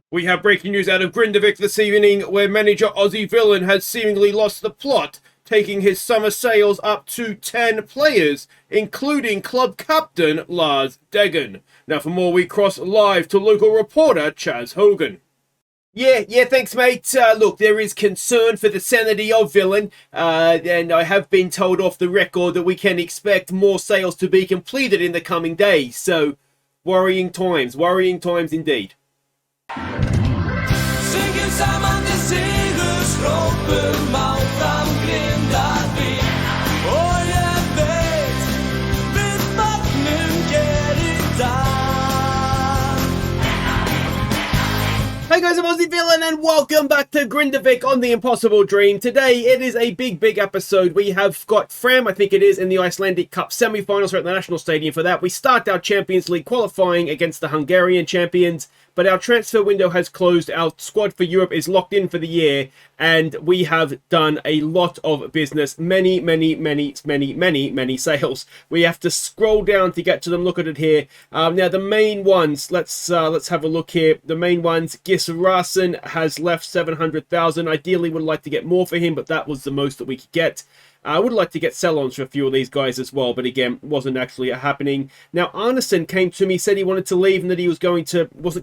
We have breaking news out of Grindavik this evening, where manager Aussie Villain has seemingly lost the plot, taking his summer sales up to 10 players, including club captain Lars Deggan. Now for more, we cross live to local reporter Chaz Hogan. Yeah, thanks, mate. Look, there is concern for the sanity of Villain, and I have been told off the record that we can expect more sales to be completed in the coming days. So, worrying times indeed. Synker samman till segerstroppen Fram Grindavik. Och jag vet, nu get it done. Hey guys, I'm Aussie Villain and welcome back to Grindavik on the Impossible Dream. Today it is a big episode. We have got Fram, I think it is, in the Icelandic Cup Semi-Final. We're at the National Stadium for that. We start our Champions League qualifying against the Hungarian champions, but our transfer window has closed. Our squad for Europe is locked in for the year, and we have done a lot of business. Many sales. We have to scroll down to get to them. Look at it here. Now the main ones. Let's have a look here. The main ones. Gisrasen has left 700,000. Ideally, would like to get more for him, but that was the most that we could get. I would like to get sell-ons for a few of these guys as well, but again, wasn't actually happening. Now, Arneson came to me, said he wanted to leave and that he wasn't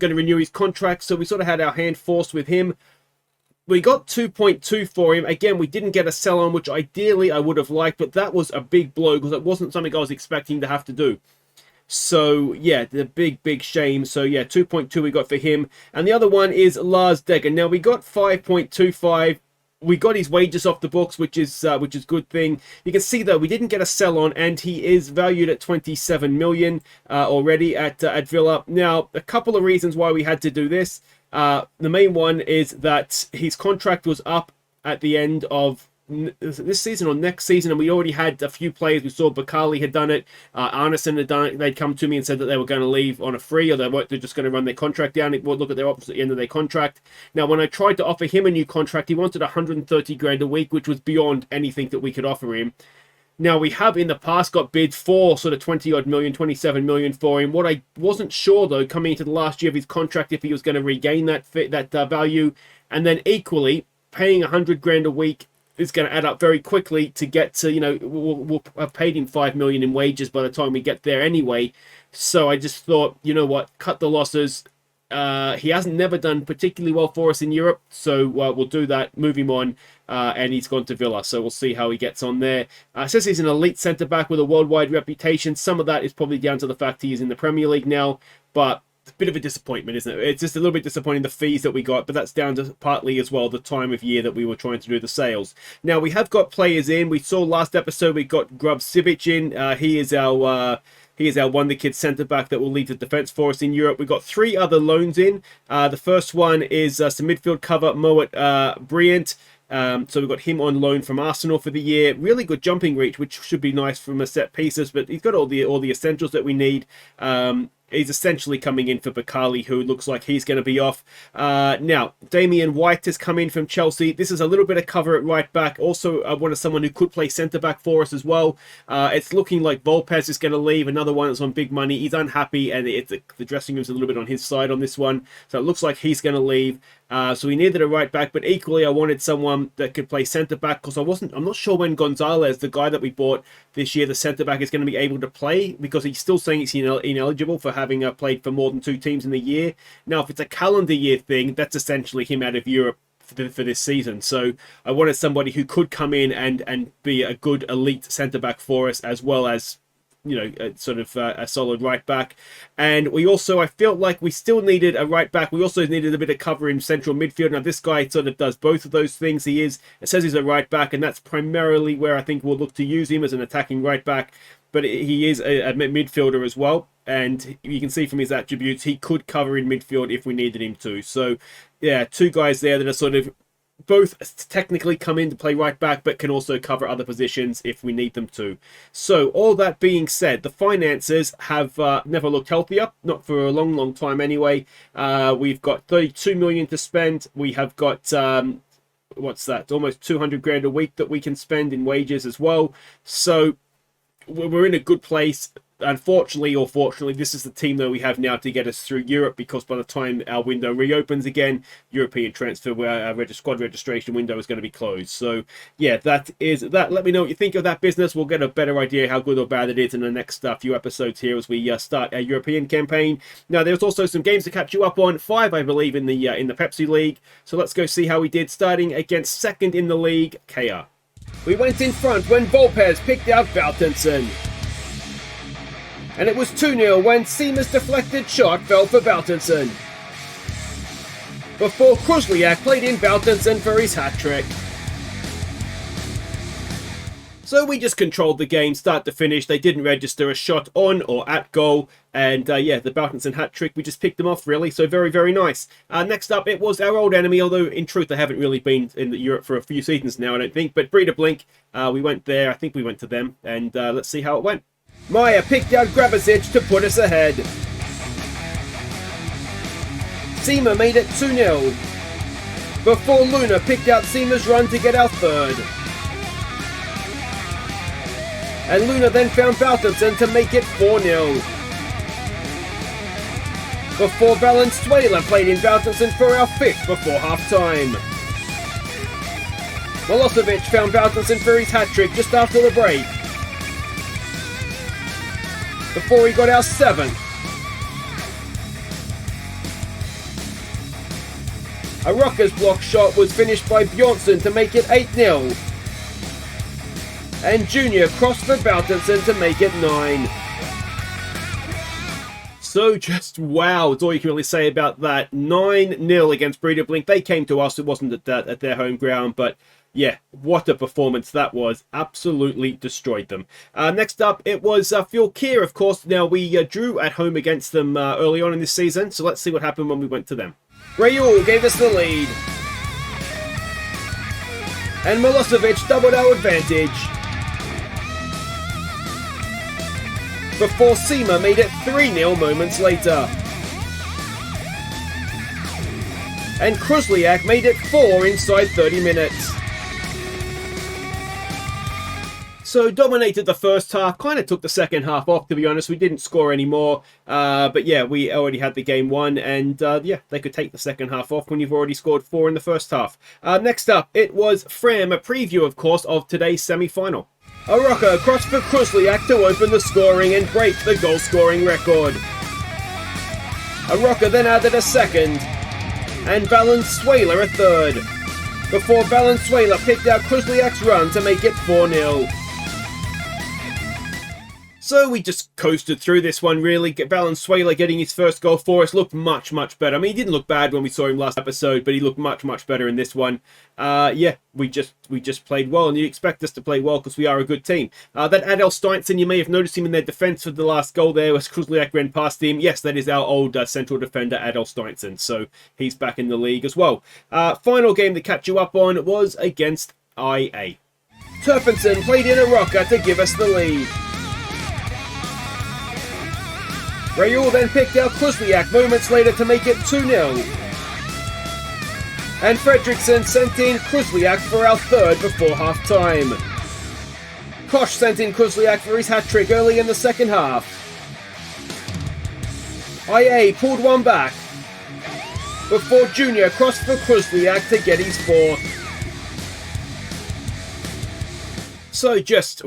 going to renew his contract, so we sort of had our hand forced with him. We got 2.2 for him. Again, we didn't get a sell-on, which ideally I would have liked, but that was a big blow because it wasn't something I was expecting to have to do. So, yeah, the big shame. So, yeah, 2.2 we got for him. And the other one is Lars Deggan. Now, we got 5.25. We got his wages off the books, which is good thing. You can see though we didn't get a sell on, and he is valued at 27 million already at Villa. Now, a couple of reasons why we had to do this. The main one is that his contract was up at the end of this season or next season, and we already had a few players. We saw Bakali had done it, Arneson had done it. They'd come to me and said that they were going to leave on a free, or they're just going to run their contract down. We'll look at their options at the end of their contract. Now, when I tried to offer him a new contract, he wanted 130 grand a week, which was beyond anything that we could offer him. Now, we have in the past got bids for sort of 20 odd million, 27 million for him. What I wasn't sure though, coming into the last year of his contract, if he was going to regain that value, and then equally paying 100 grand a week is going to add up very quickly to get to, you know, we'll have paid him 5 million in wages by the time we get there anyway. So I just thought, you know what, cut the losses. He hasn't never done particularly well for us in Europe, so we'll do that, move him on, and he's gone to Villa, so we'll see how he gets on there. Says he's an elite centre-back with a worldwide reputation. Some of that is probably down to the fact he is in the Premier League now, but it's a bit of a disappointment, isn't it? It's just a little bit disappointing, the fees that we got, but that's down to partly as well the time of year that we were trying to do the sales. Now, we have got players in. We saw last episode we got Grub Sivic in. He is our wonder-kid centre-back that will lead the defence for us in Europe. We've got 3 other loans in. The first one is some midfield cover, Moet Bryant. So we've got him on loan from Arsenal for the year. Really good jumping reach, which should be nice from a set pieces, but he's got all the essentials that we need. He's essentially coming in for Bakali, who looks like he's going to be off. Now, Damian White has come in from Chelsea. This is a little bit of cover at right back. Also, I wanted someone who could play centre-back for us as well. It's looking like Volpez is going to leave. Another one that's on big money. He's unhappy, and the dressing room's a little bit on his side on this one. So it looks like he's going to leave. So we needed a right back, but equally I wanted someone that could play centre back because I'm not sure when Gonzalez, the guy that we bought this year, the centre back, is going to be able to play, because he's still saying he's ineligible for having played for more than 2 teams in the year. Now, if it's a calendar year thing, that's essentially him out of Europe for this season. So I wanted somebody who could come in and be a good elite centre back for us, as well as, you know, a solid right back. And we also, I felt like we still needed a right back. We also needed a bit of cover in central midfield. Now, this guy sort of does both of those things. It says he's a right back, and that's primarily where I think we'll look to use him, as an attacking right back. But he is a midfielder as well. And you can see from his attributes, he could cover in midfield if we needed him to. So, yeah, 2 guys there that are sort of both technically come in to play right back, but can also cover other positions if we need them to. So, all that being said, the finances have never looked healthier, not for a long time anyway. We've got 32 million to spend. We have got what's that? Almost 200 grand a week that we can spend in wages as well. So we're in a good place. unfortunately or fortunately, this is the team that we have now to get us through Europe, because by the time our window reopens again, European transfer squad registration window is going to be closed. So yeah, that is that. Let me know what you think of that business. We'll get a better idea how good or bad it is in the next few episodes here as we start our European campaign. Now, there's also some games to catch you up on. 5, I believe, in the Pepsi League. So let's go see how we did, starting against second in the league, KR. We went in front when Volpez picked out Valtenson. And it was 2-0 when Seema's deflected shot fell for Valtenson, before Kruzliak played in Valtenson for his hat-trick. So we just controlled the game start to finish. They didn't register a shot on or at goal. And yeah, the Valtenson hat-trick, we just picked them off really. So very, very nice. Next up, it was our old enemy, although in truth, they haven't really been in Europe for a few seasons now, I don't think. But Breidablik, we went there. I think we went to them. And let's see how it went. Maya picked out Grabasic to put us ahead. Seema made it 2-0, before Luna picked out Seema's run to get our third. And Luna then found Valtenson to make it 4-0. Before Valenzuela played in Valtenson for our fifth before half-time. Milosevic found Valtenson for his hat-trick just after the break, before he got our seventh. A Rockers block shot was finished by Bjornsson to make it 8-0. And Junior crossed for Valtenson to make it 9. So just wow, that's all you can really say about that. 9-0 against Breidablik. They came to us, it wasn't at their home ground, but yeah, what a performance that was. Absolutely destroyed them. Next up, it was Fehervar, of course. Now, we drew at home against them early on in this season, so let's see what happened when we went to them. Rayul gave us the lead. And Milosevic doubled our advantage, before Seema made it 3-0 moments later. And Kruzliak made it 4 inside 30 minutes. So dominated the first half, kind of took the second half off, to be honest. We didn't score any more, but yeah, we already had the game won, and yeah, they could take the second half off when you've already scored 4 in the first half. Next up, it was Fram, a preview, of course, of today's semi-final. A rocker crossed for Kruzliak to open the scoring and break the goal-scoring record. A rocker then added a second, and Valenzuela a third, before Valenzuela picked out Kruzliak's run to make it 4-0. So we just coasted through this one, really. Valenzuela getting his first goal for us looked much, much better. I mean, he didn't look bad when we saw him last episode, but he looked much, much better in this one. Yeah, we just played well, and you expect us to play well because we are a good team. That Adel Steinson, you may have noticed him in their defense for the last goal there as Kruzliak ran past him. Yes, that is our old central defender, Adel Steinson, so he's back in the league as well. Final game to catch you up on was against IA. Turpinson played in a rocker to give us the lead. Rayul then picked out Kruzliak moments later to make it 2-0. And Fredriksson sent in Kruzliak for our third before half-time. Kosh sent in Kruzliak for his hat-trick early in the second half. IA pulled one back, before Junior crossed for Kruzliak to get his fourth. So just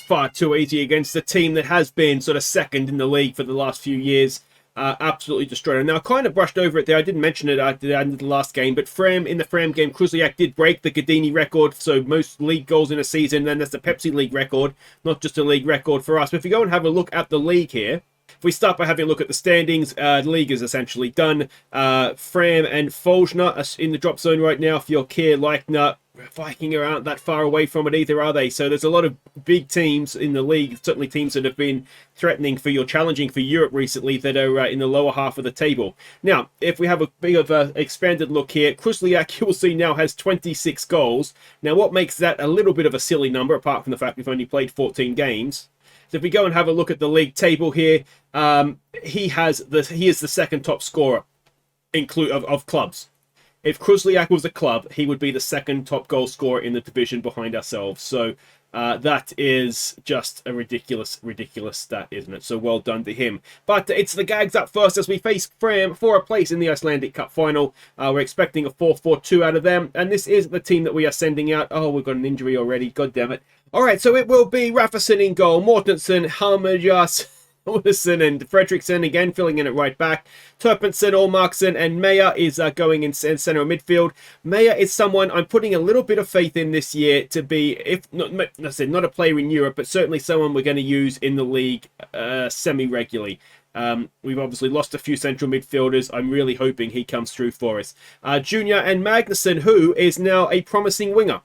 far too easy against a team that has been sort of second in the league for the last few years. Absolutely destroyed. Now, I kind of brushed over it there. I didn't mention it at the end of the last game, but in the Fram game, Kruzliak did break the Gadini record, so most league goals in a season. Then that's the Pepsi League record, not just a league record for us. But if you go and have a look at the league here, if we start by having a look at the standings, the league is essentially done. Fram and Folgner are in the drop zone right now. Fehervar, Leichner, Viking aren't that far away from it either, are they? So there's a lot of big teams in the league, certainly teams that have been threatening for challenging for Europe recently that are in the lower half of the table. Now, if we have a bit of an expanded look here, Kruzliak, you will see now has 26 goals. Now, what makes that a little bit of a silly number, apart from the fact we've only played 14 games? So if we go and have a look at the league table here, he is the second top scorer of clubs. If Kruzliak was a club, he would be the second top goal scorer in the division behind ourselves. So That is just a ridiculous stat, isn't it? So well done to him. But it's the Gags up first as we face Fram for a place in the Icelandic Cup Final. We're expecting a 4-4-2 out of them. And this is the team that we are sending out. Oh, we've got an injury already. God damn it. All right, so it will be Rafferson in goal. Mortensen, Halmerjas, Olsen and Fredriksson again filling in at right back. Turpinson, Olmarksen and Meyer is going in centre of midfield. Meyer is someone I'm putting a little bit of faith in this year to be, if not, I said not a player in Europe, but certainly someone we're going to use in the league semi-regularly. We've obviously lost a few central midfielders. I'm really hoping he comes through for us. Junior and Magnusson, who is now a promising winger.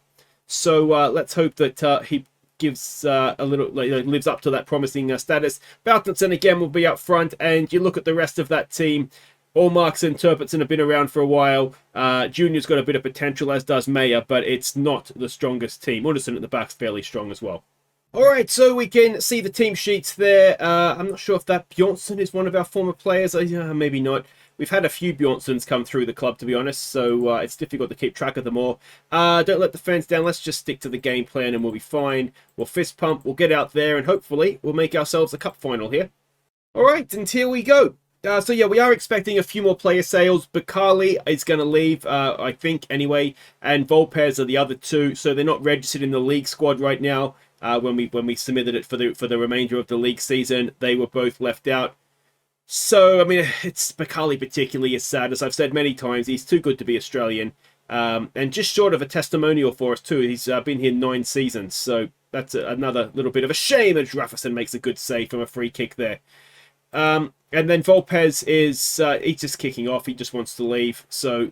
So let's hope that he gives a little, lives up to that promising status. Baltinson again will be up front, and you look at the rest of that team. Olmarksen and Turpinson have been around for a while. Junior's got a bit of potential, as does Meyer, but it's not the strongest team. Anderson at the back's fairly strong as well. All right, so we can see the team sheets there. I'm not sure if that Bjornsson is one of our former players. Maybe not. We've had a few Bjornssons come through the club, to be honest, so it's difficult to keep track of them all. Don't let the fans down. Let's just stick to the game plan and we'll be fine. We'll fist pump, we'll get out there, and hopefully we'll make ourselves a cup final here. All right, and here we go. So yeah, we are expecting a few more player sales. Bakali is going to leave, I think, anyway, and Volpez are the other two, so they're not registered in the league squad right now. When we submitted it for the remainder of the league season, they were both left out. So, I mean, it's Bakali particularly is sad. As I've said many times, he's too good to be Australian. And just short of a testimonial for us, too. He's been here 9 seasons. So, that's another little bit of a shame as Rafferson makes a good save from a free kick there. And then Volpez is, he's just kicking off. He just wants to leave. So,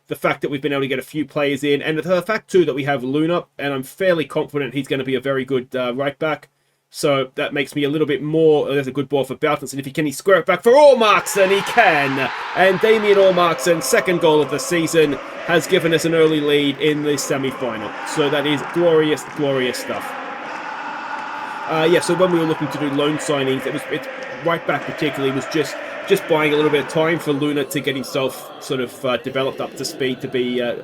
the fact that we've been able to get a few players in, and the fact, too, that we have Luna, and I'm fairly confident he's going to be a very good right back. So that makes me a little bit more. There's a good ball for Baltinson. If he square it back for Olmarksen, he can. And Damien Olmarksen, second goal of the season, has given us an early lead in the semi-final. So that is glorious, glorious stuff. Yeah, so when we were looking to do loan signings, it's right back particularly was just buying a little bit of time for Luna to get himself sort of developed up to speed to be a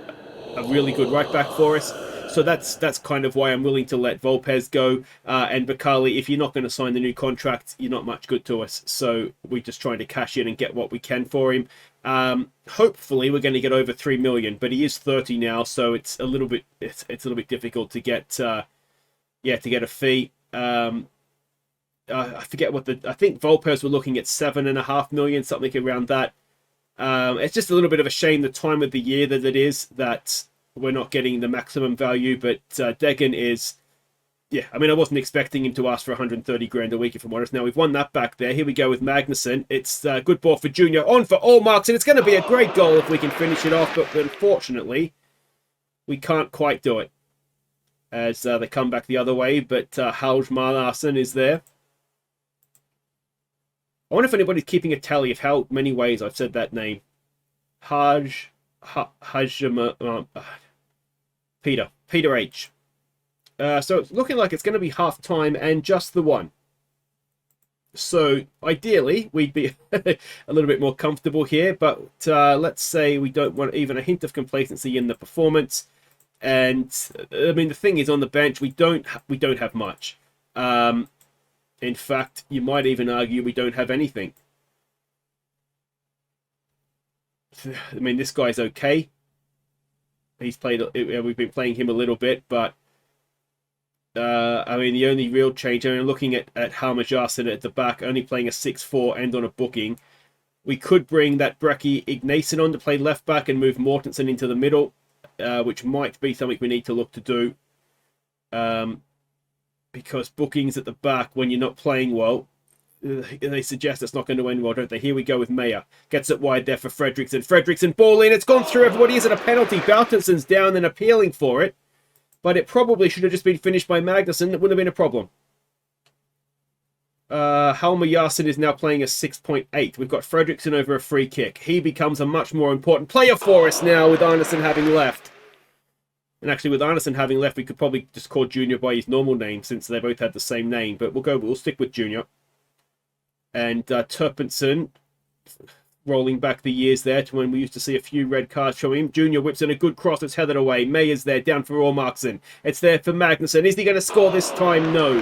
really good right back for us. So that's kind of why I'm willing to let Volpez go. And Bakali, if you're not going to sign the new contract, you're not much good to us. So we're just trying to cash in and get what we can for him. Hopefully we're going to get over 3 million, but he is 30 now, so it's a little bit difficult to get to get a fee. I forget I think Volpez were looking at 7.5 million, something around that. It's just a little bit of a shame the time of the year that it is that we're not getting the maximum value, but Degen is, yeah, I mean, I wasn't expecting him to ask for 130 grand a week, if I'm honest. Now, we've won that back there. Here we go with Magnusson. It's a good ball for Junior, on for Olmarksen. It's going to be a great goal if we can finish it off, but unfortunately, we can't quite do it. As they come back the other way, but Halmalarsson is there. I wonder if anybody's keeping a tally of how many ways I've said that name. Peter H. So it's looking like it's going to be half time and just the one. So ideally we'd be a little bit more comfortable here, but let's say we don't want even a hint of complacency in the performance. And I mean, the thing is, on the bench we don't have much. In fact, you might even argue we don't have anything. I mean, this guy's okay. We've been playing him a little bit, but I mean, the only real change, I mean, looking at Halmerjassen at the back, only playing a 6-4 and on a booking. We could bring that Brecky Ignason on to play left back and move Mortensen into the middle, which might be something we need to look to do. Because bookings at the back, when you're not playing well, they suggest it's not going to end well, don't they? Here we go with Meyer. Gets it wide there for Fredriksson. Fredriksson, ball in. It's gone through everybody. Is it a penalty? Baltinson's down and appealing for it. But it probably should have just been finished by Magnusson. It wouldn't have been a problem. Halmerjassen is now playing a 6.8. We've got Fredriksson over a free kick. He becomes a much more important player for us now with Arneson having left. And actually, with Arneson having left, we could probably just call Junior by his normal name since they both had the same name. But we'll stick with Junior. And Turpinson, rolling back the years there to when we used to see a few red cards from him. Junior whips in a good cross. It's headed away. Mayer's there, down for Ormarkson. It's there for Magnusson. Is he going to score this time? No.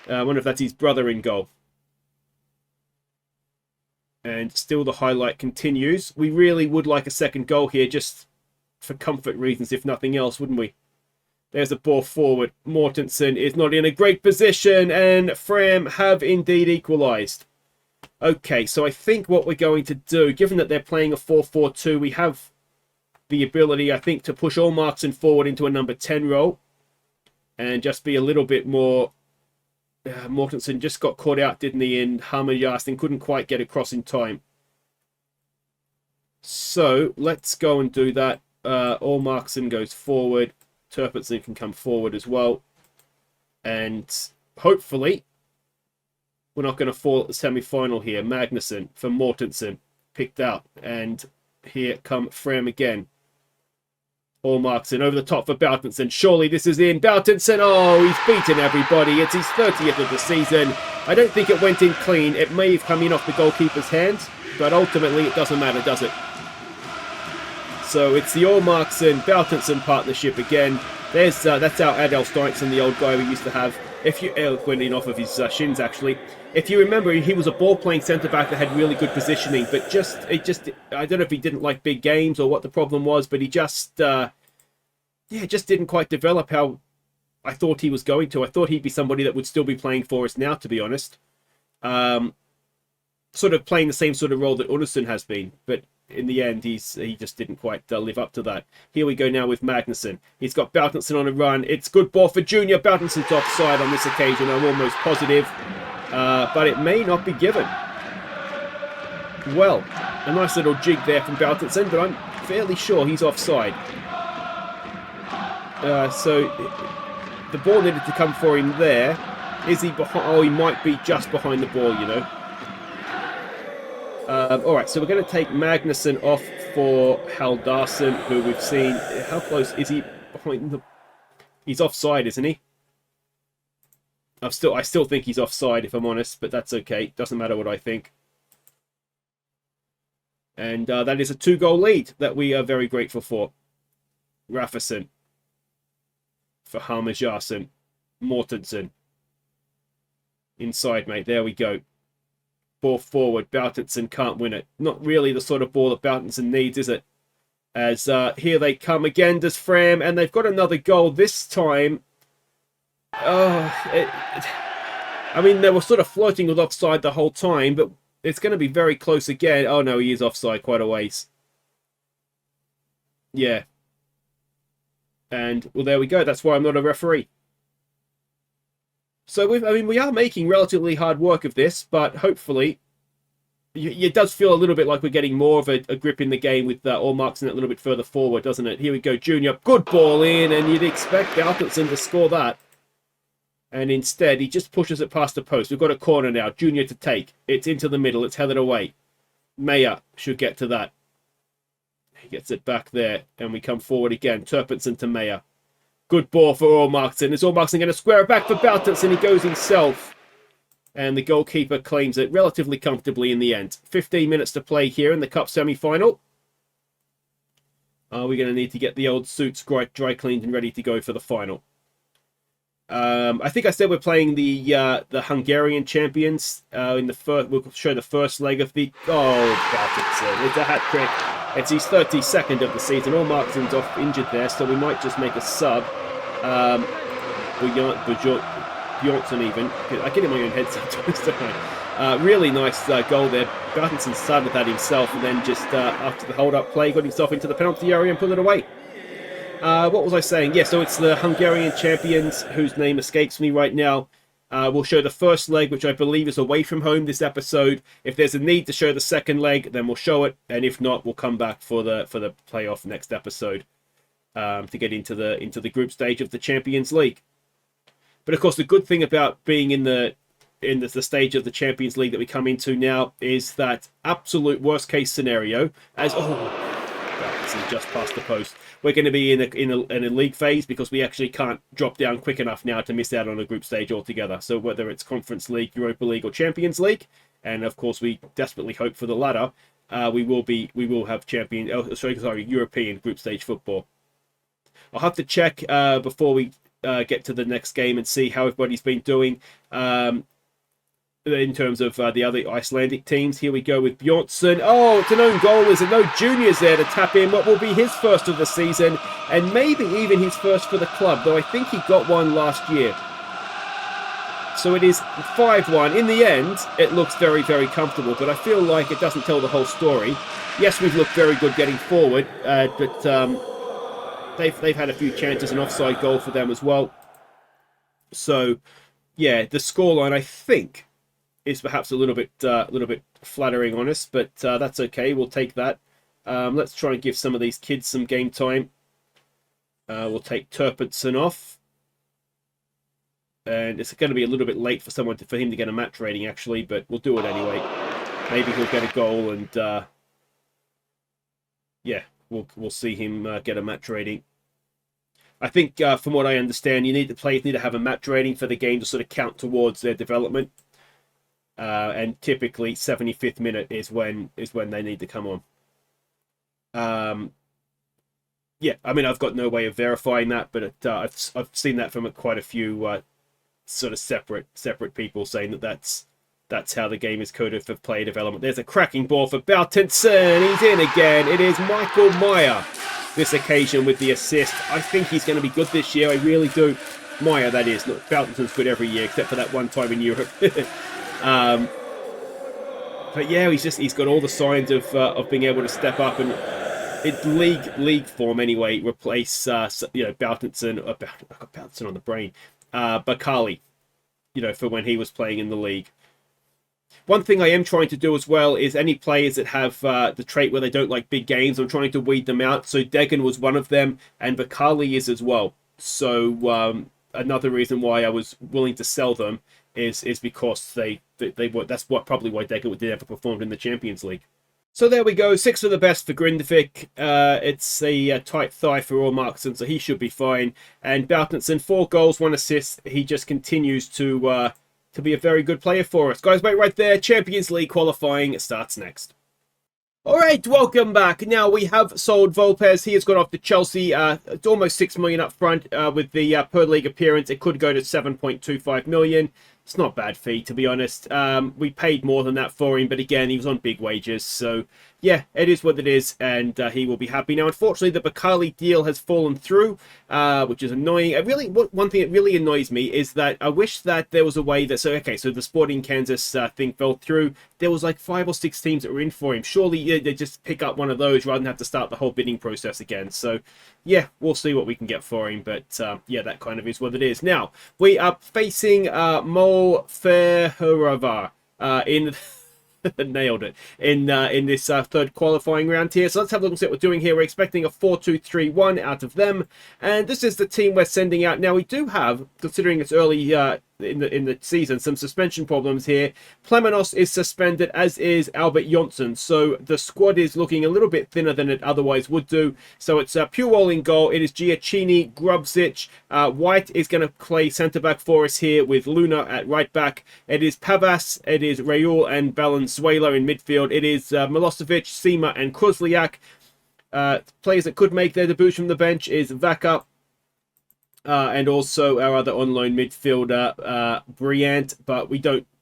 I wonder if that's his brother in goal. And still the highlight continues. We really would like a second goal here, just for comfort reasons, if nothing else, wouldn't we? There's a ball forward. Mortensen is not in a great position, and Fram have indeed equalised. Okay, so I think what we're going to do, given that they're playing a 4-4-2, we have the ability, I think, to push Ormarkson forward into a number 10 role and just be a little bit more... Mortensen just got caught out, didn't he, in Hammerjast, couldn't quite get across in time. So, let's go and do that. Ormarkson goes forward. Turpinson can come forward as well. And hopefully, we're not going to fall at the semi-final here. Magnusson for Mortensen, picked out. And here come Fram again. Ormarkson over the top for Boutenson. Surely this is in. Boutenson, oh, he's beaten everybody. It's his 30th of the season. I don't think it went in clean. It may have come in off the goalkeeper's hands, but ultimately it doesn't matter, does it? So it's the Ormarkson-Boutenson partnership again. That's our Adel Steinson, the old guy we used to have. If you went in off of his shins, actually. If you remember, he was a ball-playing centre-back that had really good positioning, but I don't know if he didn't like big games or what the problem was, but he just didn't quite develop how I thought he was going to. I thought he'd be somebody that would still be playing for us now, to be honest. Sort of playing the same sort of role that Unnison has been, but in the end, he just didn't quite live up to that. Here we go now with Magnusson. He's got Boutenson on a run. It's good ball for Junior. Boutenson's offside on this occasion, I'm almost positive. But it may not be given. Well, a nice little jig there from Boutenson, but I'm fairly sure he's offside. So the ball needed to come for him there. Is he behind? Oh, he might be just behind the ball, you know. Alright, so we're going to take Magnusson off for Haldarsson, who we've seen. How close is he behind the... He's offside, isn't he? I still think he's offside, if I'm honest, but that's okay. Doesn't matter what I think. And that is a 2-goal lead that we are very grateful for. Rafferson for Hammerjärsen. Mortensen. Inside, mate. There we go. Ball forward. Boutenson can't win it. Not really the sort of ball that Boutenson needs, is it? As here they come again, does Fram, and they've got another goal this time. I mean, they were sort of floating with offside the whole time, but it's going to be very close again. Oh no, he is offside quite a ways. Yeah. And, well, there we go. That's why I'm not a referee. So, we are making relatively hard work of this, but hopefully it does feel a little bit like we're getting more of a grip in the game with Ormarkson a little bit further forward, doesn't it? Here we go, Junior. Good ball in, and you'd expect Boutenson to score that. And instead, he just pushes it past the post. We've got a corner now. Junior to take. It's into the middle. It's headed away. Mayer should get to that. He gets it back there, and we come forward again. Turpinson to Mayer. Good ball for Ormarkson. Is Ormarkson going to square it back for Boutenson? He goes himself. And the goalkeeper claims it relatively comfortably in the end. 15 minutes to play here in the Cup Semi-Final. Are we going to need to get the old suits dry cleaned and ready to go for the final? I think I said we're playing the Hungarian champions in the first. We'll show the first leg of the. Oh, Boutenson! It's a hat trick. It's his 32nd of the season. Ormarkson's off injured there, so we might just make a sub. Bjornsson even. I get in my own head sometimes, don't I? Really nice goal there. Boutenson started that himself, and then just after the hold-up play, got himself into the penalty area and put it away. What was I saying? Yeah, so it's the Hungarian champions, whose name escapes me right now. We'll show the first leg, which I believe is away from home this episode. If there's a need to show the second leg, then we'll show it, and if not, we'll come back for the playoff next episode to get into the group stage of the Champions League. But of course, the good thing about being in the stage of the Champions League that we come into now is that absolute worst case scenario, as just past the post. We're going to be in a league phase because we actually can't drop down quick enough now to miss out on a group stage altogether. So whether it's Conference League, Europa League, or Champions League, and of course we desperately hope for the latter. We will have European group stage football. I'll have to check before we get to the next game and see how everybody's been doing in terms of the other Icelandic teams. Here we go with Bjornsson. Oh, it's an own goal. There's no juniors there to tap in what will be his first of the season, and maybe even his first for the club, though I think he got one last year. So it is 5-1. In the end, it looks very, very comfortable, but I feel like it doesn't tell the whole story. Yes, we've looked very good getting forward, but they've had a few chances, an offside goal for them as well. So, yeah, the scoreline, I think, is perhaps a little bit flattering on us, but that's okay. We'll take that. Let's try and give some of these kids some game time. We'll take Turpinson off, and it's going to be a little bit late for him to get a match rating actually, but we'll do it anyway. Maybe he'll get a goal, and yeah, we'll see him get a match rating. I think from what I understand, the players need to have a match rating for the game to sort of count towards their development. And typically 75th minute is when they need to come on. Yeah, I mean, I've got no way of verifying that, but I've seen that from quite a few sort of separate people saying that's how the game is coded for player development. There's a cracking ball for Bjornsson. He's in again. It is Michael Meyer this occasion with the assist. I think he's going to be good this year. I really do. Meyer, that is. Look, Bjornsson's good every year except for that one time in Europe. But yeah, he's got all the signs of being able to step up and in league form anyway, replace Bjornsson. I've got Bjornsson on the brain. Bakali, for when he was playing in the league. One thing I am trying to do as well is any players that have the trait where they don't like big games, I'm trying to weed them out. So Degen was one of them, and Bakali is as well. So another reason why I was willing to sell them is because they were, that's probably why Degen never performed in the Champions League. So there we go, 6 of the best for Grindavik. It's a tight thigh for all Markson, so he should be fine. And Bjornsson, 4 goals, 1 assist. He just continues to be a very good player for us. Guys, wait right there. Champions League qualifying starts next. All right, welcome back. Now we have sold Volpes. He has gone off to Chelsea. It's almost 6 million up front with the per league appearance. It could go to 7.25 million. It's not a bad fee, to be honest. We paid more than that for him, but again, he was on big wages. So, yeah, it is what it is, and he will be happy. Now, unfortunately, the Bakali deal has fallen through, which is annoying. One thing that really annoys me is that I wish that there was a way that... So the Sporting Kansas thing fell through. There was like 5 or 6 teams that were in for him. Surely they just pick up one of those rather than have to start the whole bidding process again. So, yeah, we'll see what we can get for him. But, yeah, that kind of is what it is. Now, we are facing Mo Fehervar in... nailed it in this third qualifying round here. So let's have a look and see what we're doing here. We're expecting a 4-2-3-1 out of them, and this is the team we're sending out. Now we do have, considering it's early in the season, some suspension problems here. Plemenos is suspended, as is Albert Jonsson, so the squad is looking a little bit thinner than it otherwise would do. So it's Puol in goal. It is Giacchini, Grubzic. White is going to play centre back for us here with Luna at right back. It is Pavas, it is Raul and Valenzuela in midfield. It is Milosevic, Sima and Kruzliak. Players that could make their debuts from the bench is Vaca, and also our other on-loan midfielder, Briant, but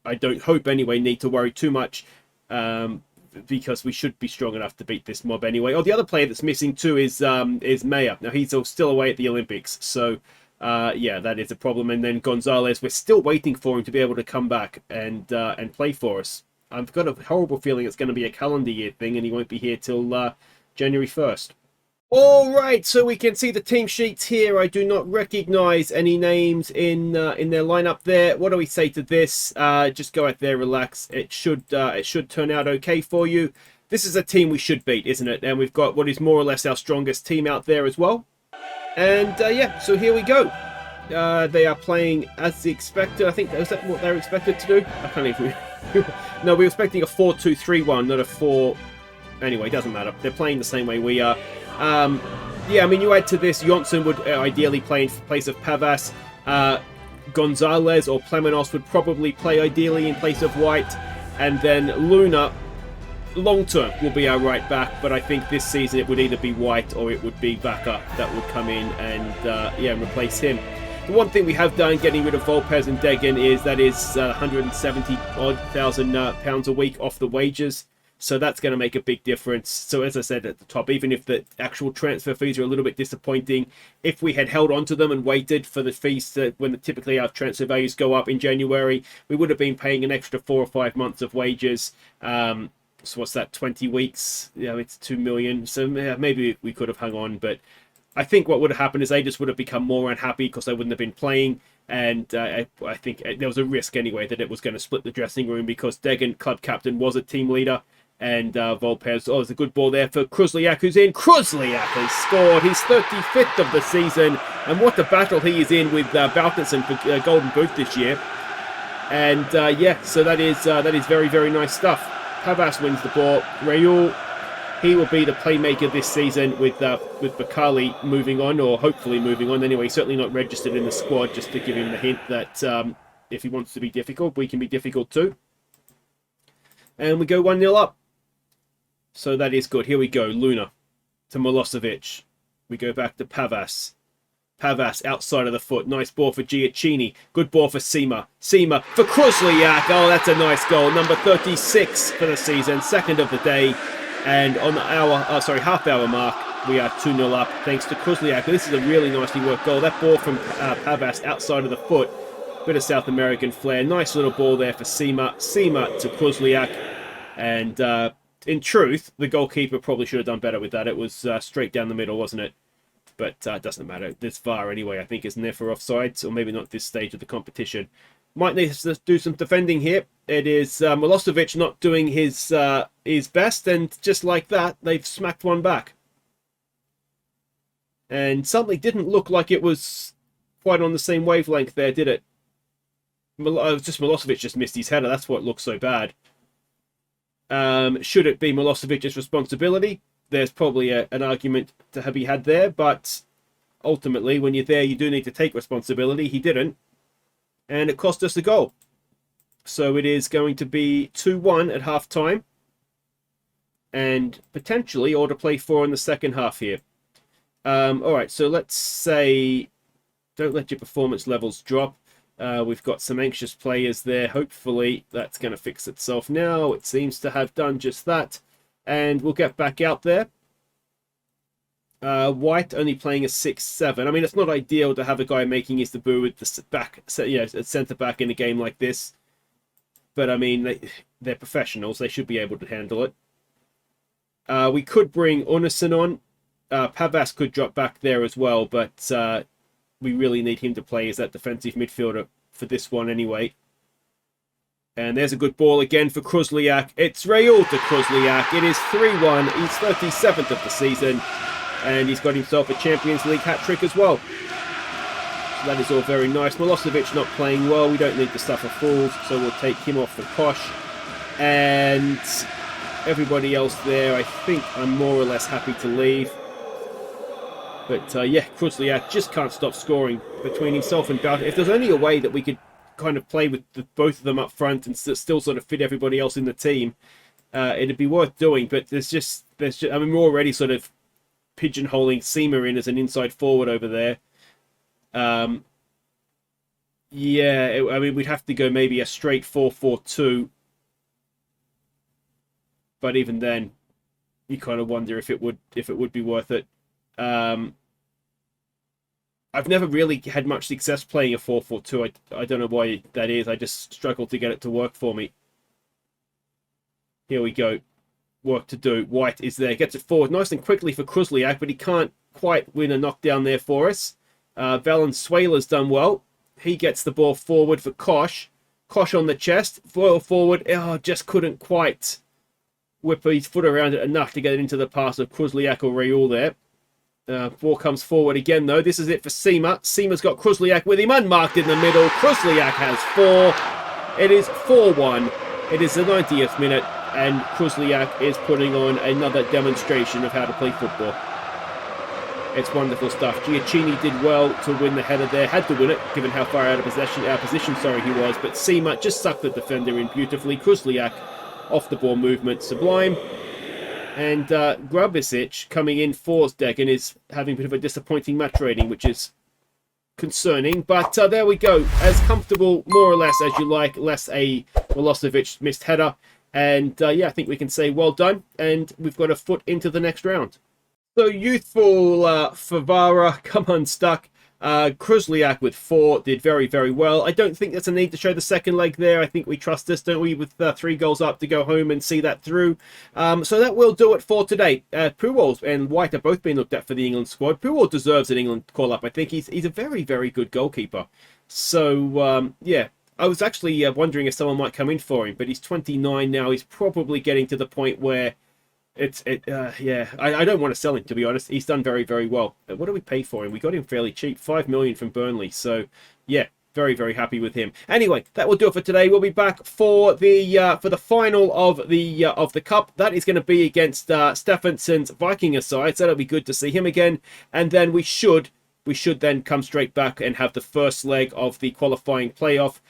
I don't hope anyway, need to worry too much, because we should be strong enough to beat this mob anyway. Oh, the other player that's missing too is Meyer. Now, he's still away at the Olympics, so, yeah, that is a problem. And then Gonzalez, we're still waiting for him to be able to come back and play for us. I've got a horrible feeling it's going to be a calendar year thing, and he won't be here till January 1st. All right, so we can see the team sheets here. I do not recognize any names in their lineup there. What do we say to this? Just go out there, relax. It should turn out okay for you. This is a team we should beat, isn't it? And we've got what is more or less our strongest team out there as well. And yeah, so here we go. They are playing as expected. I think is that what they were expected to do? I can't even. No, we were expecting a 4-2-3-1, not a 4. Anyway, doesn't matter. They're playing the same way we are. Yeah, I mean, you add to this, Jonsson would ideally play in place of Pavas. Gonzalez or Plemenos would probably play ideally in place of White. And then Luna, long term, will be our right back. But I think this season it would either be White or it would be Vaca that would come in and replace him. The one thing we have done getting rid of Volpez and Degen is that is 170,000 pounds a week off the wages. So that's going to make a big difference. So as I said at the top, even if the actual transfer fees are a little bit disappointing, if we had held on to them and waited for the fees to, when typically our transfer values go up in January, we would have been paying an extra 4 or 5 months of wages. So what's that, 20 weeks? It's 2 million. So maybe we could have hung on. But I think what would have happened is they just would have become more unhappy because they wouldn't have been playing. And I think there was a risk anyway that it was going to split the dressing room because Degen, club captain, was a team leader. And Volpez, there's a good ball there for Kruzliak, who's in. Kruzliak has scored his 35th of the season. And what a battle he is in with Balkanson for Golden Boot this year. And so that is very, very nice stuff. Pavas wins the ball. Raul, he will be the playmaker this season with Bakali moving on, or hopefully moving on. Anyway, certainly not registered in the squad, just to give him the hint that if he wants to be difficult, we can be difficult too. And we go 1-0 up. So that is good. Here we go. Luna to Milosevic. We go back to Pavas. Pavas outside of the foot. Nice ball for Giacchini. Good ball for Sima. Sima for Kruzliak. Oh, that's a nice goal. Number 36 for the season. Second of the day. And on our half-hour mark, we are 2-0 up thanks to Kruzliak. This is a really nicely worked goal. That ball from Pavas outside of the foot. Bit of South American flair. Nice little ball there for Sima. Sima to Kruzliak. And in truth, the goalkeeper probably should have done better with that. It was straight down the middle, wasn't it? But it doesn't matter. This VAR anyway, I think, isn't there for offsides, or maybe not this stage of the competition. Might need to do some defending here. It is Milosevic not doing his best, and just like that, they've smacked one back. And something didn't look like it was quite on the same wavelength there, did it? Milosevic just missed his header. That's what looks so bad. Should it be Milosevic's responsibility? There's probably an argument to be had there, but ultimately, when you're there, you do need to take responsibility. He didn't, and it cost us a goal. So it is going to be 2-1 at half-time, and potentially order play 4 in the second half here. All right, so let's say don't let your performance levels drop. We've got some anxious players there. Hopefully that's going to fix itself now. It seems to have done just that. And we'll get back out there. White only playing a 6-7. I mean, it's not ideal to have a guy making his debut with the back, centre back in a game like this. But I mean, they're professionals. They should be able to handle it. We could bring Unnison on. Pavas could drop back there as well, but we really need him to play as that defensive midfielder for this one anyway. And there's a good ball again for Kruzliak. It's Raul to Kruzliak. It is 3-1. He's 37th of the season. And he's got himself a Champions League hat-trick as well. That is all very nice. Milosevic not playing well. We don't need to suffer fools, so we'll take him off for Kosh. And everybody else there, I think I'm more or less happy to leave. But Kruzliak just can't stop scoring between himself and Bouter. If there's only a way that we could kind of play with both of them up front and still sort of fit everybody else in the team, it'd be worth doing. But there's just I mean, we're already sort of pigeonholing Sima in as an inside forward over there. I mean, we'd have to go maybe a straight 4-4-2. But even then, you kind of wonder if it would be worth it. I've never really had much success playing a 4-4-2. I don't know why that is. I just struggle to get it to work for me. Here we go. Work to do. White is there. Gets it forward nice and quickly for Kruzliak, but he can't quite win a knockdown there for us. Valenzuela's done well. He gets the ball forward for Kosh. Kosh on the chest. Foil forward. Oh, just couldn't quite whip his foot around it enough to get it into the pass of Kruzliak or Raul there. Ball comes forward again, though. This is it for Sima. Sima's got Kruzliak with him unmarked in the middle. Kruzliak has 4. It is 4-1. It is the 90th minute, and Kruzliak is putting on another demonstration of how to play football. It's wonderful stuff. Giacchini did well to win the header there. Had to win it, given how far out of position he was. But Sima just sucked the defender in beautifully. Kruzliak Off the ball movement, sublime. And Grabisic coming in fourth deck and is having a bit of a disappointing match rating, which is concerning. But there we go. As comfortable, more or less, as you like. Less a Milosevic missed header. And yeah, I think we can say well done. And we've got a foot into the next round. So youthful Fehervar come unstuck. Kruzliak with 4 did very, very well. I don't think there's a need to show the second leg there. I think we trust this, don't we, with 3 goals up to go home and see that through. So that will do it for today. Pujols and White have both been looked at for the England squad. Pujols deserves an England call-up. I think he's a very, very good goalkeeper. So, yeah. I was actually wondering if someone might come in for him, but he's 29 now. He's probably getting to the point where yeah, I don't want to sell him, to be honest. He's done very, very well. What do we pay for him? We got him fairly cheap, 5 million from Burnley. So yeah, very, very happy with him. Anyway, that will do it for today. We'll be back for the final of the cup. That is going to be against Stefansson's Viking side. So that'll be good to see him again. And then we should then come straight back and have the first leg of the qualifying playoff.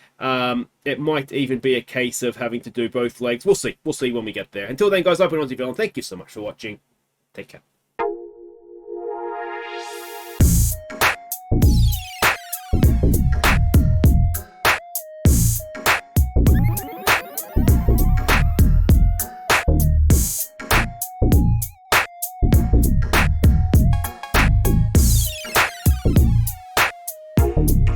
It might even be a case of having to do both legs. We'll see. We'll see when we get there. Until then, guys, I've been Aussie, and thank you so much for watching. Take care.